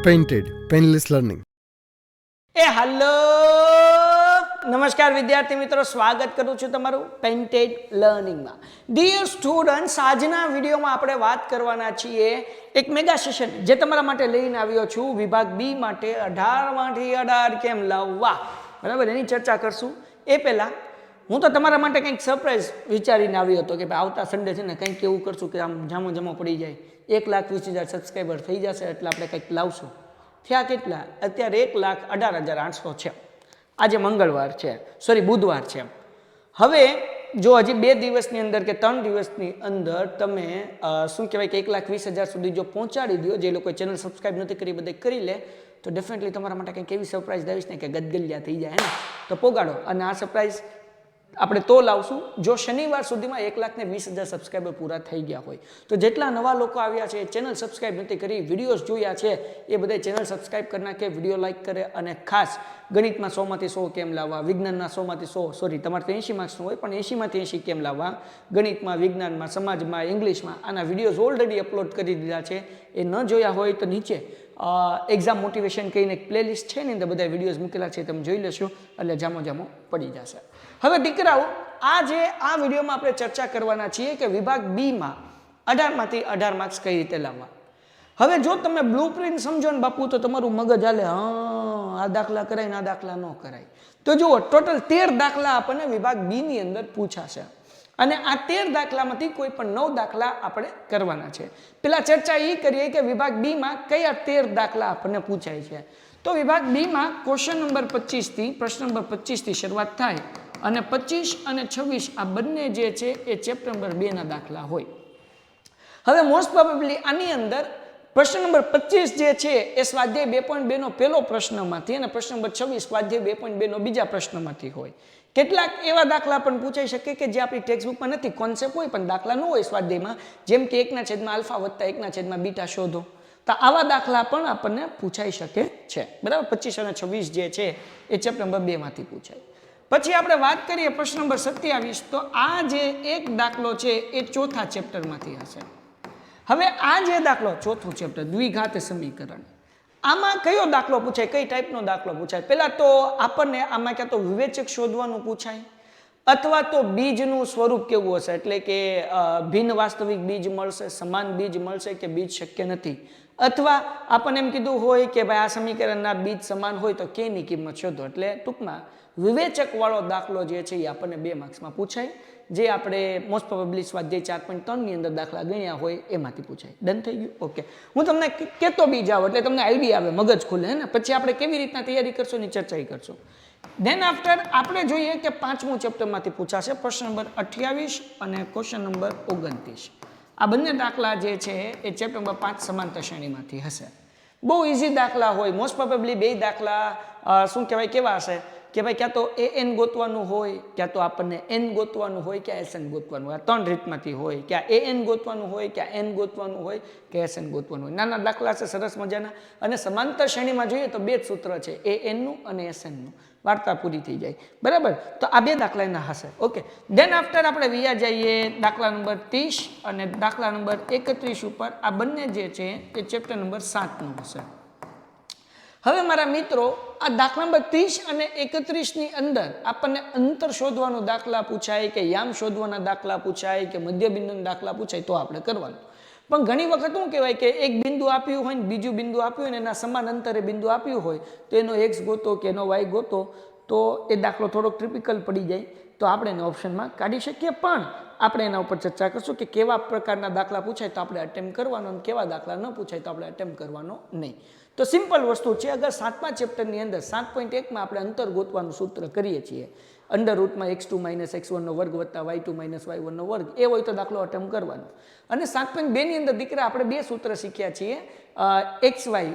Painted Painless Learning. Hello નમસ્કાર વિદ્યાર્થી મિત્રો, સ્વાગત કરું છું તમારું પેઇન્ટેડ લર્નિંગમાં. ડિયર સ્ટુડન્ટ્સ, આજના વિડીયોમાં આપણે વાત કરવાના છીએ એક મેગા સેશન જે તમારા માટે લઈને આવ્યો છું. વિભાગ બી માટે 18માંથી 18 કેમ લાવવા, બરાબર, એની ચર્ચા કરશું. એ પહેલાં હું તો તમારા માટે કંઈક સરપ્રાઈઝ વિચારીને આવ્યો હતો કે ભાઈ આવતા સન્ડે છે ને કંઈક એવું કરશું કે આમ જામો પડી જાય, 1,20,000 સબસ્ક્રાઈબર થઈ જશે એટલે આપણે કંઈક લાવશું. થયા કેટલા? અત્યારે 1,18,800 છે. આજે મંગળવાર છે, સોરી બુધવાર છે. હવે જો હજી 2 દિવસની અંદર કે 3 દિવસની અંદર તમે શું કહેવાય કે 1,20,000 સુધી જો પહોંચાડી દો, જે લોકોએ ચેનલ સબસ્ક્રાઈબ નથી કરી બધે કરી લે, તો ડેફિનેટલી તમારા માટે કંઈક એવી સરપ્રાઈઝ લાવીશ ને કે ગદગલિયા થઈ જાય ને, તો પોગાડો. અને આ સરપ્રાઈઝ આપણે તો લાવશું જો શનિવાર સુધીમાં 1,20,000 સબસ્ક્રાઈબર પૂરા થઈ ગયા હોય. તો જેટલા નવા લોકો આવ્યા છે, ચેનલ સબસ્ક્રાઈબ નથી કરી, વિડીયોઝ જોયા છે, એ બધા ચેનલ સબસ્ક્રાઈબ કરી નાખે, વિડીયો લાઇક કરે. અને ખાસ ગણિતમાં 100માંથી 100 કેમ લાવવા, વિજ્ઞાનના 100માંથી 100, સોરી તમારે તો 80 માર્ક્સનું હોય પણ 80માંથી 80 કેમ લાવવા, ગણિતમાં, વિજ્ઞાનમાં, સમાજમાં, ઇંગ્લિશમાં, આના વિડીયોઝ ઓલરેડી અપલોડ કરી દીધા છે. એ ન જોયા હોય તો નીચે એક્ઝામ મોટિવેશન કહીને એક પ્લેલિસ્ટ છે ને, અંદર બધા વિડીયોઝ મૂકેલા છે, તમે જોઈ લેશો એટલે જામો પડી જશે. હવે દીકરાઓ, આ વિડીયોમાં આપણે ચર્ચા કરવાના છીએ કે વિભાગ બીમાં 18માંથી 18 માર્ક્સ કઈ રીતે લાવવા. હવે જો તમે બ્લુપ્રિન્ટ સમજો ને બાપુ, તો તમારું મગજ હાલે આ દાખલા કરાય ને આ દાખલા ન કરાય. તો જુઓ, ટોટલ 13 દાખલા આપણને વિભાગ બી ની અંદર પૂછાશે અને આ 13 દાખલામાંથી કોઈ પણ 9 દાખલા આપણે કરવાના છે. પેલા ચર્ચા એ કરીએ કે વિભાગ બી માં કયા 13 દાખલા આપણને પૂછાય છે. તો વિભાગ બી માં ક્વેશ્ચન નંબર 25 થી, પ્રશ્ન નંબર 25 થી શરૂઆત થાય અને 25 અને 26 આ બંને જે છે એ ચેપ્ટર નંબર 2 ના દાખલા હોય. હવે મોસ્ટ પ્રોબેબલી આની અંદર પ્રશ્ન નંબર 25 જે છે એ સ્વાધ્યાય 2.2 નો પહેલો પ્રશ્નમાંથી અને પ્રશ્ન નંબર 26 સ્વાધ્યાય 2.2 નો બીજા પ્રશ્નમાંથી હોય. કેટલાક એવા દાખલા પણ પૂછાઈ શકે કે જે આપણી ટેક્સ્ટબુકમાં નથી, કોન્સેપ્ટ હોય પણ દાખલા ન હોય સ્વાધ્યાયમાં, જેમ કે 1/α વત્તા 1/β શોધો. તો આવા દાખલા પણ આપણને પૂછાઈ શકે છે, બરાબર. 25 અને 26 જે છે એ ચેપ્ટર નંબર 2 માંથી પૂછાય. પછી આપણે વાત કરીએ પ્રશ્ન નંબર 27, તો આ જે એક દાખલો છે એ ચોથા ચેપ્ટરમાંથી હશે. હવે આ જે દાખલો ચોથું ચેપ્ટર દ્વિઘાત સમીકરણ, આમાં કયો દાખલો પૂછાય, કઈ ટાઈપનો દાખલો પૂછાય? પહેલા તો આપણને આમાં ક્યાં તો વિવેચક શોધવાનું પૂછાય અથવા તો બીજનું સ્વરૂપ કેવું હશે, એટલે કે ભિન્ન વાસ્તવિક બીજ મળશે, સમાન બીજ મળશે કે બીજ શક્ય નથી, અથવા આપણને એમ કીધું હોય કે ભાઈ આ સમીકરણના બીજ સમાન હોય તો k ની કિંમત શોધો. એટલે ટૂંકમાં વિવેચક વાળો દાખલો જે છે એ આપણને 2 માર્ક્સમાં પૂછાય, જે આપણે મોસ્ટ પ્રોબેબલી સ્વાધ્યાય 4.3 ની અંદર દાખલા ગણ્યા હોય એમાંથી પૂછાય. ડન થઈ ગયું? ઓકે. હું તમને કહેતો બી જાઉં એટલે તમને આઈડિયા આવે, મગજ ખુલે હે ને. પછી આપણે કેવી રીતના તૈયારી કરશું એની ચર્ચા કરશું. ધેન આફ્ટર આપણે જોઈએ કે 5મું ચેપ્ટરમાંથી પૂછાશે પ્રશ્ન નંબર 28 અને ક્વેશ્ચન નંબર 29. આ બંને દાખલા જે છે એ ચેપ્ટર નંબર 5 સમાંતર શ્રેણીમાંથી હશે. બહુ ઇઝી દાખલા હોય. મોસ્ટ પ્રોબેબલી 2 દાખલા શું કહેવાય કેવા હશે કે ભાઈ ક્યાં તો an ગોતવાનું હોય, ક્યાં તો આપણને n ગોતવાનું હોય, ક્યાં sn ગોતવાનું હોય. આ 3 રીતમાંથી હોય. ક્યાં an ગોતવાનું હોય, ક્યાં n ગોતવાનું હોય, કે sn ગોતવાનું હોય. નાના દાખલા છે સરસ મજાના. અને સમાંતર શ્રેણીમાં જોઈએ તો 2 જ સૂત્ર છે, an નું અને sn નું. વાર્તા પૂરી થઈ જાય, બરાબર. તો આ 2 દાખલા એના હશે. ઓકે. ધેન આફ્ટર આપણે વિયા જઈએ દાખલા નંબર 30 અને દાખલા નંબર 31 ઉપર. આ બંને જે છે એ ચેપ્ટર નંબર 7 નું હશે. હવે મારા મિત્રો, આ દાખલા નંબર 30 અને 31 ની અંદર આપણને અંતર શોધવાનું દાખલા પૂછાય કે યામ શોધવાના દાખલા પૂછાય કે મધ્યબિંદુના દાખલા પૂછાય તો આપણે કરવાનું. પણ ઘણી વખત શું કહેવાય કે એક બિંદુ આપ્યું હોય ને બીજું બિંદુ આપ્યું હોય ને એના સમાન અંતરે બિંદુ આપ્યું હોય તો એનો x ગોતો કે એનો y ગોતો, તો એ દાખલો થોડોક ટ્રિપિકલ પડી જાય, તો આપણે એને ઓપ્શનમાં કાઢી શકીએ. પણ આપણે એના ઉપર ચર્ચા કરશું કે કેવા પ્રકારના દાખલા પૂછાય તો આપણે અટેમ્પ્ટ કરવાનો અને કેવા દાખલા ન પૂછાય તો આપણે અટેમ્પ્ટ કરવાનો નહીં. તો સિમ્પલ વસ્તુ છે. અગર 7મા ચેપ્ટરની અંદર 7.1 માં આપણે અંતર ગોતવાનું સૂત્ર કરીએ છીએ, અંડર રૂટમાં x2 - x1 નો વર્ગ વત્તા y2 - y1 નો વર્ગ, એ હોય તો દાખલો અટેમ્પ્ટ કરવાનો. અને 7.2 ની અંદર દીકરા આપણે 2 સૂત્ર શીખ્યા છીએ. xy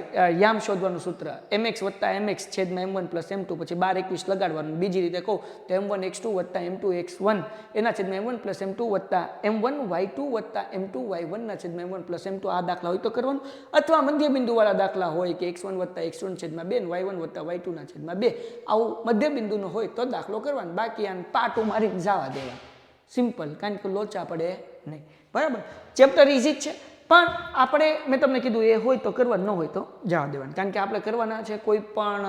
યામ શોધવાનું સૂત્ર mx વત્તા mx છેદમાં m1 પ્લસ m2, પછી 12 21 લગાડવાનું. બીજી રીતે કહું તો m1 x2 વત્તા m2 x1 એના છેદમાં m1 પ્લસ m2 વત્તા m1 y2 વત્તા m2 y1 ના છેદમાં m1 પ્લસ m2. આ દાખલા હોય તો કરવાનું. અથવા મધ્યબિંદુવાળા દાખલા હોય કે x1 વત્તા x1 છેદમાં 2 ને y1 વત્તા y2 ના છેદમાં 2, આવું મધ્યબિંદુનો હોય તો દાખલો કરવાનો. બાકી આને પાટું મારી જવા દેવા, સિમ્પલ, કારણ કે લોચા પડે નહીં, બરાબર. ચેપ્ટર ઇઝી જ છે. પણ આપણે મેં તમને કીધું એ હોય તો કરવા, ન હોય તો જવા દેવાનું, કારણ કે આપણે કરવાના છે કોઈ પણ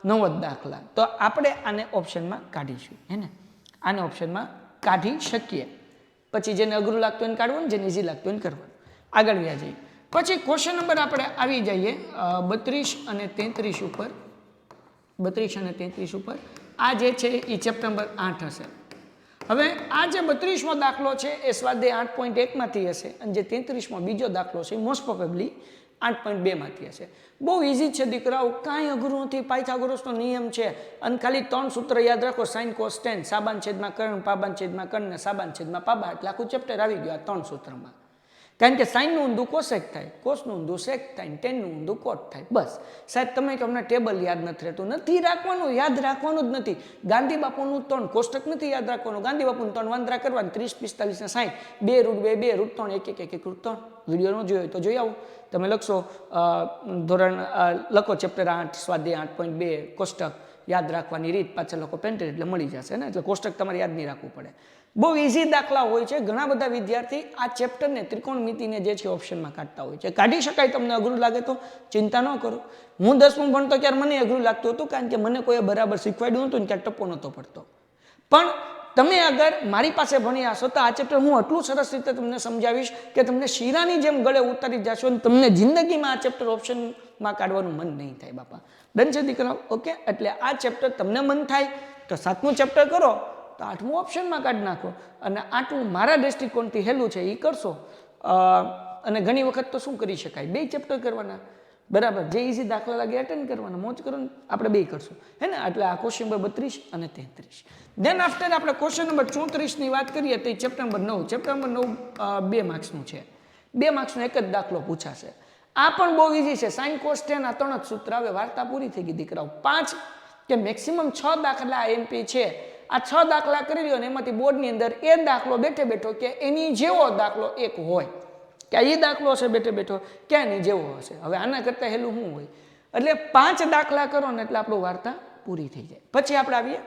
9 જ દાખલા. તો આપણે આને ઓપ્શનમાં કાઢીશું, હે ને, આને ઓપ્શનમાં કાઢી શકીએ. પછી જેને અઘરું લાગતું એને કાઢવાનું, જેને ઇઝી લાગતું એને કરવાનું. આગળ વ્યા જઈએ. પછી ક્વેશ્ચન નંબર આપણે આવી જઈએ 32 અને 33 ઉપર. 32 અને 33 ઉપર આ જે છે એ ચેપ્ટર નંબર 8 હશે. હવે આ જે 32મો દાખલો છે એ સ્વાધ્યાય 8.1 માંથી હશે, અને જે 33મો બીજો દાખલો છે મોસ્ટ પ્રોબેબલી 8.2 માંથી હશે. બહુ ઇઝી છે દીકરાઓ, કાંઈ અઘરું નથી. પાયથાગોરસનો નિયમ છે અને ખાલી 3 સૂત્ર યાદ રાખો, સાઇન કોસ ટેન, સાબાન છેદમાં કર્ણ, પાબાન છેદમાં કર્ણ ને સાબાન છેદમાં પાબા, એટલે આખું ચેપ્ટર આવી ગયું આ 3 સૂત્રમાં. કારણ કે સાઇનનું ઊંધું કોસેક થાય, કોસનું ઊંધું સેક થાય, ટેનનું ઊંધું કોટ થાય. બસ સાહેબ તમે કે અમને ટેબલ યાદ નથી રહેતું, નથી રાખવાનું, યાદ રાખવાનું જ નથી. ગાંધી બાપુનું 3 કોષ્ટક નથી યાદ રાખવાનું, ગાંધી બાપુનું 3 વાંદરા કરવાનું, 30, 45 ને 60, 2 રૂટ 2, 2 રૂટ 3, 1, 1, 1 રૂટ 3. વિડીયો ન જોયો તો જોઈ આવો. તમે લખશો ધોરણ લખો ચેપ્ટર 8 સ્વાધ્યાય 8.2 કોષ્ટક યાદ રાખવાની રીત, પાછળ લખો પેન્ટેડ એટલે મળી જશે ને. એટલે કોષ્ટક તમારે યાદ નહીં રાખવું પડે. બહુ ઇઝી દાખલા હોય છે. ઘણા બધા વિદ્યાર્થી આ ચેપ્ટરને ત્રિકોણમિતિને જે છે ઓપ્શનમાં કાઢતા હોય છે. કાઢી શકાય, તમને અઘરું લાગે તો ચિંતા ન કરો. હું 10મું ભણતો ત્યારે મને અઘરું લાગતું હતું, કારણ કે મને કોઈએ બરાબર શીખવાડ્યું નહોતું ને ક્યાંક ટપ્પો નહોતો પડતો. પણ તમે અગર મારી પાસે ભણ્યા હશો તો આ ચેપ્ટર હું આટલું સરસ રીતે તમને સમજાવીશ કે તમને શીરાની જેમ ગળે ઉતારી જશો અને તમને જિંદગીમાં આ ચેપ્ટર ઓપ્શનમાં કાઢવાનું મન નહીં થાય બાપા. ડન છે દીકરાઓ? ઓકે. એટલે આ ચેપ્ટર તમને મન થાય તો 7મું ચેપ્ટર કરો, તો 8મું ઓપ્શનમાં કાઢી નાખો, અને 8મું મારા દૃષ્ટિકોણથી હેલું છે એ કરશો. અને ઘણી વખત તો શું કરી શકાય, 2 ચેપ્ટર કરવાના, બરાબર. જે ઇઝી દાખલા લાગે એટેન્ડ કરવાના, મોજ કરો ને, આપણે 2 કરશું, હે ને. એટલે આ ક્વેશ્ચન નંબર 32 અને 33. દેન આફ્ટર આપણે ક્વેશ્ચન નંબર 34ની વાત કરીએ તો એ ચેપ્ટર નંબર 9. ચેપ્ટર નંબર 9 2 માર્ક્સનું છે. 2 માર્ક્સનો એક જ દાખલો પૂછાશે. આ પણ બહુ ઇઝી છે. સાઇન કોસ ટેન, આ 3 જ સૂત્ર. હવે વાર્તા પૂરી થઈ ગઈ દીકરાઓ. 5 કે મેક્સિમમ 6 દાખલા એમપી છે. આ 6 દાખલા કરી લ્યો ને એમાંથી બોર્ડની અંદર એ દાખલો બેઠે બેઠો કે એની જેવો દાખલો એક હોય, કે એ દાખલો હશે બેઠે બેઠો કે એની જેવો હશે. હવે આના કરતાં હેલું શું હોય? એટલે 5 દાખલા કરો ને એટલે આપણું વાર્તા પૂરી થઈ જાય. પછી આપણે આવીએ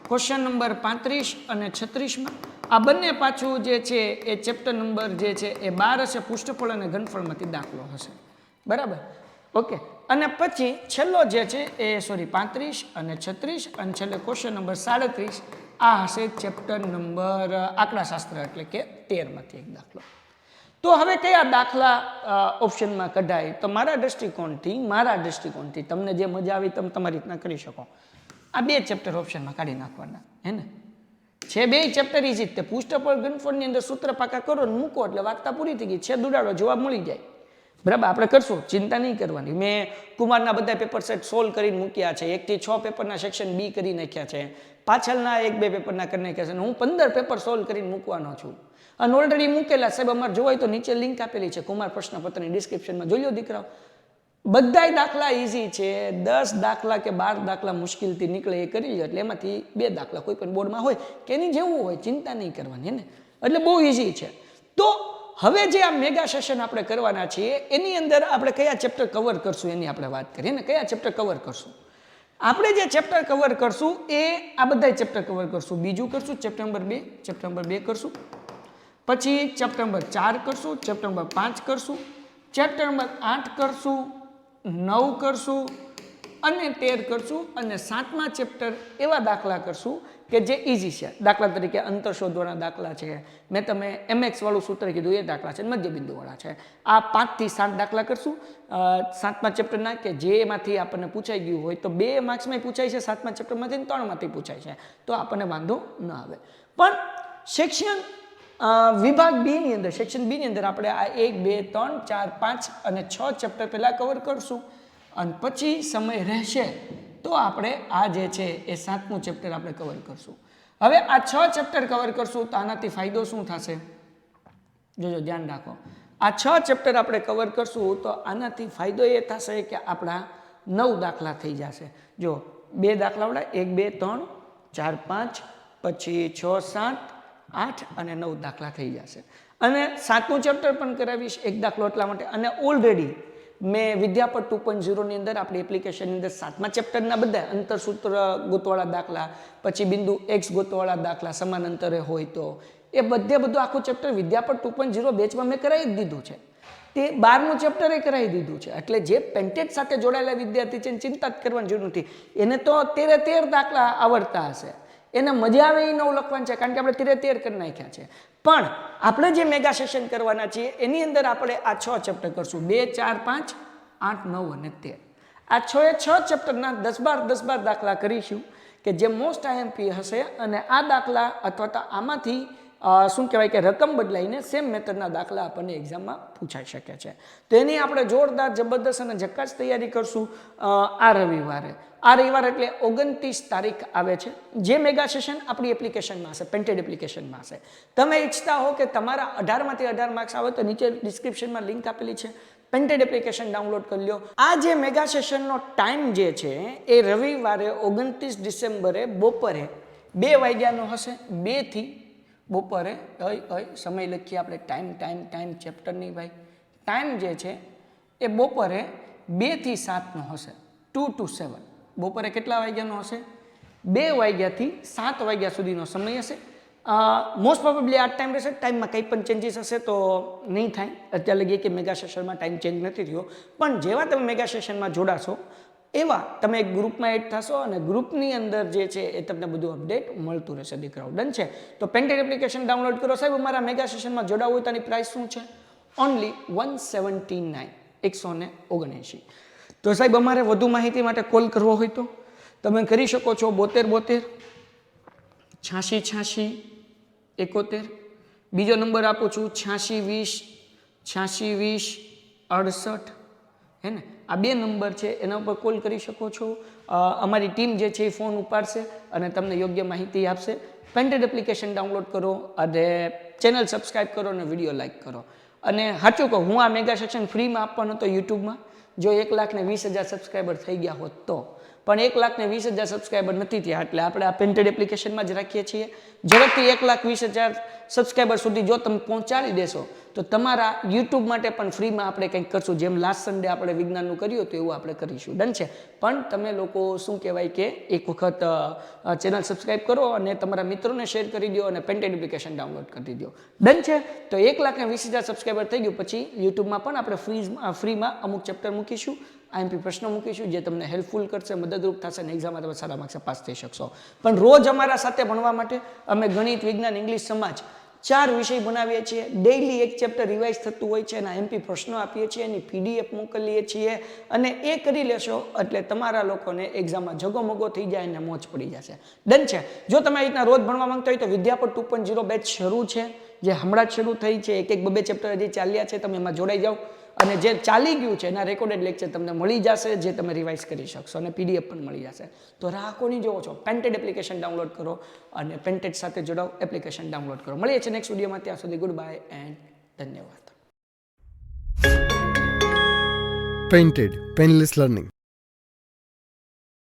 ક્વેશ્ચન નંબર 35 અને 36માં. આ બંને પાછું જે છે એ ચેપ્ટર નંબર જે છે એ 12 હશે. પૃષ્ઠફળ અને ઘનફળમાંથી દાખલો હશે, બરાબર. ઓકે. અને પછી છેલ્લો જે છે એ 35 અને 36 અને છેલ્લે ક્વેશ્ચન નંબર 37 આ હશે ચેપ્ટર નંબર આંકડાશાસ્ત્ર, એટલે કે 13માંથી એક દાખલો. તો હવે કયા દાખલા ઓપ્શનમાં કઢાય? તો મારા દૃષ્ટિકોણથી તમને જે મજા આવી તમે તમારી રીતના કરી શકો. આ 2 ચેપ્ટર ઓપ્શનમાં કાઢી નાખવાના, હે ને. છે 2 ચેપ્ટર ઇઝી જ. તે પૃષ્ઠફળ ઘનફળની અંદર સૂત્ર પાકા કરો ને મૂકો એટલે વાર્તા પૂરી થઈ ગઈ. છે દુડાડો, જવાબ મળી જાય, બરાબર. આપણે કરશું, ચિંતા નહીં કરવાની. મેં કુમારના બધા પેપર સેટ સોલ્વ કરીને મૂક્યા છે. 1 થી 6 પેપરના સેક્શન બી કરી નાખ્યા છે. પાછળના 1-2 પેપરના કરી નાખ્યા છે. હું 15 પેપર સોલ્વ કરીને મૂકવાનો છું. અને ઓલરેડી મૂકેલા સાહેબ અમારે જોવાય તો નીચે લિંક આપેલી છે કુમાર પ્રશ્નપત્રની ડિસ્ક્રિપ્શનમાં, જોઈ લો દીકરાઓ. બધાય દાખલા ઇઝી છે. 10 દાખલા કે 12 દાખલા મુશ્કેલથી નીકળે એ કરી લો, એટલે એમાંથી 2 દાખલા કોઈ પણ બોર્ડમાં હોય કે એની જેવું હોય, ચિંતા નહીં કરવાની, ને. એટલે બહુ ઇઝી છે. તો હવે જે આ મેગા સેશન આપણે કરવાના છીએ એની અંદર આપણે કયા ચેપ્ટર કવર કરશું એની આપણે વાત કરીએ ને. કયા ચેપ્ટર કવર કરશું? આપણે જે ચેપ્ટર કવર કરશું એ આ બધા ચેપ્ટર કવર કરશું. બીજું કરશું, ચેપ્ટર નંબર 2, ચેપ્ટર નંબર 2 કરશું. પછી ચેપ્ટર નંબર 4 કરશું, ચેપ્ટર નંબર 5 કરશું, ચેપ્ટર નંબર 8 કરશું, 9 કરશું અને 13 કરશું. અને 7મા ચેપ્ટર એવા દાખલા કરશું કે જે ઇઝી છે. દાખલા તરીકે અંતર શોધવાના દાખલા છે, મેં તમે MX વાળું સૂત્ર કીધું એ દાખલા છે, મધ્યબિંદુવાળા છે. આ 5 થી 7 દાખલા કરશું 7મા ચેપ્ટરના, કે જેમાંથી આપણને પૂછાઈ ગયું હોય તો 2 માર્ક્સમાં પૂછાય છે, 7મા ચેપ્ટરમાંથી 3માંથી પૂછાય છે, તો આપણને વાંધો ન આવે. પણ સેક્શન વિભાગ બી ની અંદર, સેક્શન બી ની અંદર આપણે આ 1, 2, 3, 4, 5 અને 6 ચેપ્ટર પહેલા કવર કરશું. અને પછી સમય રહેશે તો આપણે આ જે છે એ 7મું ચેપ્ટર આપણે કવર કરશું. હવે આ 6 ચેપ્ટર કવર કરશું તો આનાથી ફાયદો શું થશે? જોજો, ધ્યાન રાખો. આ 6 ચેપ્ટર આપણે કવર કરશું તો આનાથી ફાયદો એ થશે કે આપણા 9 દાખલા થઈ જશે. જો 2 દાખલા વડા 1, 2, 3, 4, 5, પછી 6, 7, 8 અને 9 દાખલા થઈ જશે. અને 7મું ચેપ્ટર પણ કરાવીશ, એક દાખલો એટલા માટે. અને ઓલરેડી મેં વિદ્યાપટ 2.0 ની અંદર આપણી એપ્લિકેશનની અંદર 7મા ચેપ્ટરના બધા અંતરસૂત્ર ગોતવાળા દાખલા, પછી બિંદુ X ગોતવાળા દાખલા, સમાન અંતરે હોય તો એ બધું આખું ચેપ્ટર વિદ્યાપટ 2.0 બેચમાં મેં કરાવી જ દીધું છે. તે 12મું ચેપ્ટર કરાવી દીધું છે. એટલે જે પેન્ટેડ સાથે જોડાયેલા વિદ્યાર્થી છે ચિંતા જ કરવાની જરૂર નથી. એને તો 13 દાખલા આવડતા હશે, એને મજા આવે એ નવું લખવાનું છે, કારણ કે આપણે 13 કરી નાખ્યા છે. પણ આપણે જે મેગા સેશન કરવાના છીએ એની અંદર આપણે આ 6 ચેપ્ટર કરશું, 2, 4, 5, 8, 9 અને 13. આ 6 ચેપ્ટરના 10-12 દાખલા કરીશું કે જે મોસ્ટ આઈએમપી હશે, અને આ દાખલા અથવા તો આમાંથી શું કહેવાય કે રકમ બદલાઈને સેમ મેથડના દાખલા આપણને એક્ઝામમાં પૂછાઈ શકે છે. તો એની આપણે જોરદાર જબરદસ્ત અને ઝક્કાસ તૈયારી કરશું આ રવિવારે. આ રવિવાર એટલે 29 તારીખ આવે છે, જે મેગા સેશન આપણી એપ્લિકેશનમાં હશે, પેન્ટેડ એપ્લિકેશનમાં હશે. તમે ઈચ્છતા હો કે તમારા 18માંથી 18 માર્ક્સ આવે તો નીચે ડિસ્ક્રિપ્શનમાં લિંક આપેલી છે, પેન્ટેડ એપ્લિકેશન ડાઉનલોડ કરી લો. આ જે મેગા સેશનનો ટાઈમ જે છે એ રવિવારે 29 ડિસેમ્બરે બપોરે 2 વાગ્યાનો હશે. 2 થી બપોરે સમય લખીએ આપણે, ટાઈમ ચેપ્ટરની ભાઈ. ટાઈમ જે છે એ બપોરે 2 થી 7નો હશે, 2 to 7. બપોરે કેટલા વાગ્યાનો હશે? 2 વાગ્યાથી 7 વાગ્યા સુધીનો સમય હશે. મોસ્ટ પ્રોબેબલી આ ટાઈમ રહેશે. ટાઈમમાં કંઈ પણ ચેન્જીસ હશે તો નહીં થાય. અત્યારે લગી કે મેગા સેશનમાં ટાઈમ ચેન્જ નથી થયો, પણ જેવા તમે મેગા સેશનમાં જોડાશો એવા તમે એક ગ્રુપમાં એડ થશો, અને ગ્રુપની અંદર જે છે એ તમને બધું અપડેટ મળતું રહેશે દીકરાઓ. ડન છે? તો પેન્ટેડ એપ્લિકેશન ડાઉનલોડ કરો. સાહેબ અમારા મેગા સેશનમાં જોડાવવું હોય તો આની પ્રાઇસ શું છે? ઓનલી 179, 179. તો સાહેબ અમારે વધુ માહિતી માટે કોલ કરવો હોય તો તમે કરી શકો છો 72 86 86 71. બીજો નંબર આપું છું 86 20 68. હે ને? આ 2 નંબર છે, એના ઉપર કોલ કરી શકો છો. અમારી ટીમ જે છે એ ફોન ઉપાડશે અને તમને યોગ્ય માહિતી આપશે. પેન્ટેડ એપ્લિકેશન ડાઉનલોડ કરો અને ચેનલ સબસ્ક્રાઈબ કરો અને વિડીયો લાઈક કરો. અને સાચું કહું, હું આ મેગા સેશન ફ્રીમાં આપવાનો હતો યુટ્યુબમાં, જો 1,20,000 સબસ્ક્રાઈબર થઈ ગયા હોત તો. પણ 1,20,000 સબસ્ક્રાઈબર નથી થયા, એટલે આપણે આ પેન્ટેડ એપ્લિકેશનમાં જ રાખીએ છીએ. ઝડપથી 1,20,000 સબસ્ક્રાઈબર સુધી જો તમે પહોંચાડી દેશો તો તમારા યુટ્યુબ માટે પણ ફ્રીમાં આપણે કંઈક કરશું. જેમ લાસ્ટ સન્ડે આપણે વિજ્ઞાનનું કર્યું હતું એવું આપણે કરીશું. ડન છે? પણ તમે લોકો શું કહેવાય કે એક વખત ચેનલ સબસ્ક્રાઈબ કરો અને તમારા મિત્રોને શેર કરી દો અને પેન્ટેડ એપ્લિકેશન ડાઉનલોડ કરી દો. ડન છે? તો 1,20,000 સબસ્ક્રાઈબર થઈ ગયું પછી યુટ્યુબમાં પણ આપણે ફ્રીમાં અમુક ચેપ્ટર મૂકીશું, આઈએમપી પ્રશ્નો મૂકીશું, જે તમને હેલ્પફુલ કરશે, મદદરૂપ થશે અને એક્ઝામમાં તમે સારા માર્ક્સે પાસ થઈ શકશો. પણ રોજ અમારા સાથે ભણવા માટે અમે ગણિત, વિજ્ઞાન, ઇંગ્લિશ, સમાજ 4 વિષય બનાવીએ છીએ. ડેઇલી એક ચેપ્ટર રિવાઇઝ થતું હોય છે, એના એમપી પ્રશ્નો આપીએ છીએ, એની પીડીએફ મોકલીએ છીએ, અને એ કરી લેશો એટલે તમારા લોકોને એક્ઝામમાં જગોમગો થઈ જાય અને મોજ પડી જશે. ડન છે? જો તમે આ રીતના રોજ ભણવા માંગતા હોય તો વિદ્યાપટ 2.0 બેચ શરૂ છે, જે હમણાં જ શરૂ થઈ છે. એક 2 ચેપ્ટર હજી ચાલ્યા છે, તમે એમાં જોડાઈ જાઓ અને જે ચાલી ગયું છે એના રેકોર્ડેડ લેક્ચર તમને મળી જશે, જે તમે રિવાઇઝ કરી શકશો, અને પીડીએફ પણ મળી જશે. તો રાહ કોની જોવો છો? પેન્ટેડ એપ્લિકેશન ડાઉનલોડ કરો અને પેન્ટેડ સાથે જોડાઓ, એપ્લિકેશન ડાઉનલોડ કરો. મળીએ છીએ નેક્સ્ટ વિડીયોમાં. ત્યાં સુધી ગુડ બાય એન્ડ ધન્યવાદ. Painted Painless Learning.